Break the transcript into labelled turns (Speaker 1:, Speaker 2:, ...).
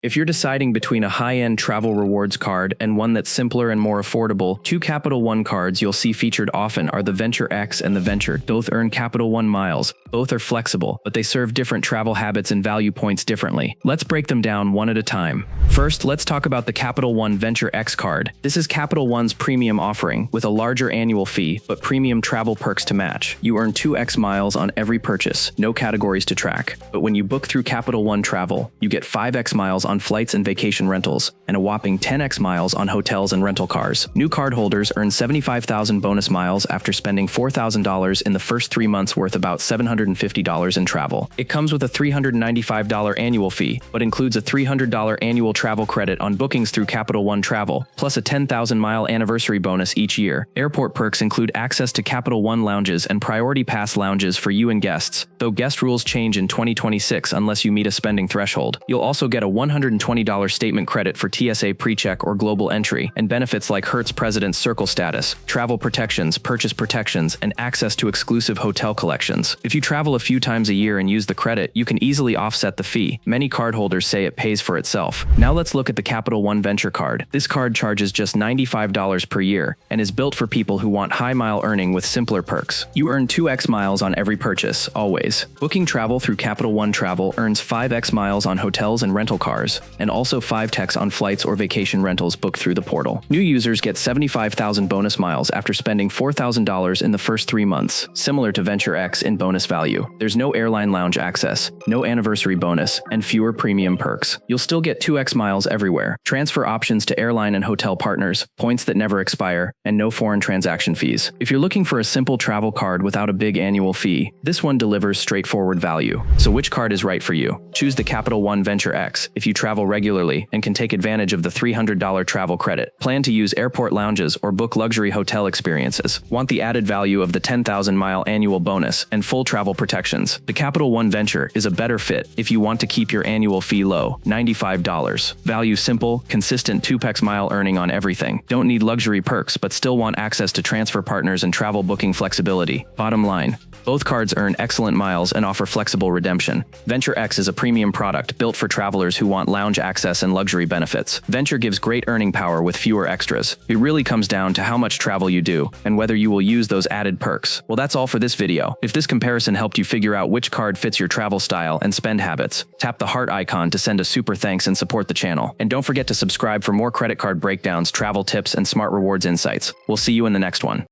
Speaker 1: If you're deciding between a high-end travel rewards card and one that's simpler and more affordable, two Capital One cards you'll see featured often are the Venture X and the Venture. Both earn Capital One miles. Both are flexible, but they serve different travel habits and value points differently. Let's break them down one at a time. First, let's talk about the Capital One Venture X card. This is Capital One's premium offering, with a larger annual fee, but premium travel perks to match. You earn 2x miles on every purchase, no categories to track. But when you book through Capital One Travel, you get 5x miles on flights and vacation rentals, and a whopping 10x miles on hotels and rental cars. New cardholders earn 75,000 bonus miles after spending $4,000 in the first 3 months, worth about $750 in travel. It comes with a $395 annual fee, but includes a $300 annual travel credit on bookings through Capital One Travel, plus a 10,000-mile anniversary bonus each year. Airport perks include access to Capital One lounges and priority pass lounges for you and guests, though guest rules change in 2026 unless you meet a spending threshold. You'll also get a $120 statement credit for TSA PreCheck or global entry, and benefits like Hertz President's Circle status, travel protections, purchase protections, and access to exclusive hotel collections. If you travel a few times a year and use the credit, you can easily offset the fee. Many cardholders say it pays for itself. Now let's look at the Capital One Venture card. This card charges just $95 per year and is built for people who want high mile earning with simpler perks. You earn 2x miles on every purchase, always. Booking travel through Capital One Travel earns 5x miles on hotels and rental cars, and also 5x on flights or vacation rentals booked through the portal. New users get 75,000 bonus miles after spending $4,000 in the first 3 months, similar to Venture X in bonus value. There's no airline lounge access, no anniversary bonus, and fewer premium perks. You'll still get 2x miles everywhere, transfer options to airline and hotel partners, points that never expire, and no foreign transaction fees. If you're looking for a simple travel card without a big annual fee, this one delivers straightforward value. So which card is right for you? Choose the Capital One Venture X if you travel regularly and can take advantage of the $300 travel credit. Plan to use airport lounges or book luxury hotel experiences. Want the added value of the 10,000-mile annual bonus and full travel protections? The Capital One Venture is a better fit if you want to keep your annual fee low, $95. Value simple, consistent 2x mile earning on everything. Don't need luxury perks but still want access to transfer partners and travel booking flexibility. Bottom line, both cards earn excellent miles and offer flexible redemption. Venture X is a premium product built for travelers who want lounge access and luxury benefits. Venture gives great earning power with fewer extras. It really comes down to how much travel you do and whether you will use those added perks. Well, that's all for this video. If this comparison helped you figure out which card fits your travel style and spend habits, tap the heart icon to send a super thanks and support the channel. And don't forget to subscribe for more credit card breakdowns, travel tips, and smart rewards insights. We'll see you in the next one.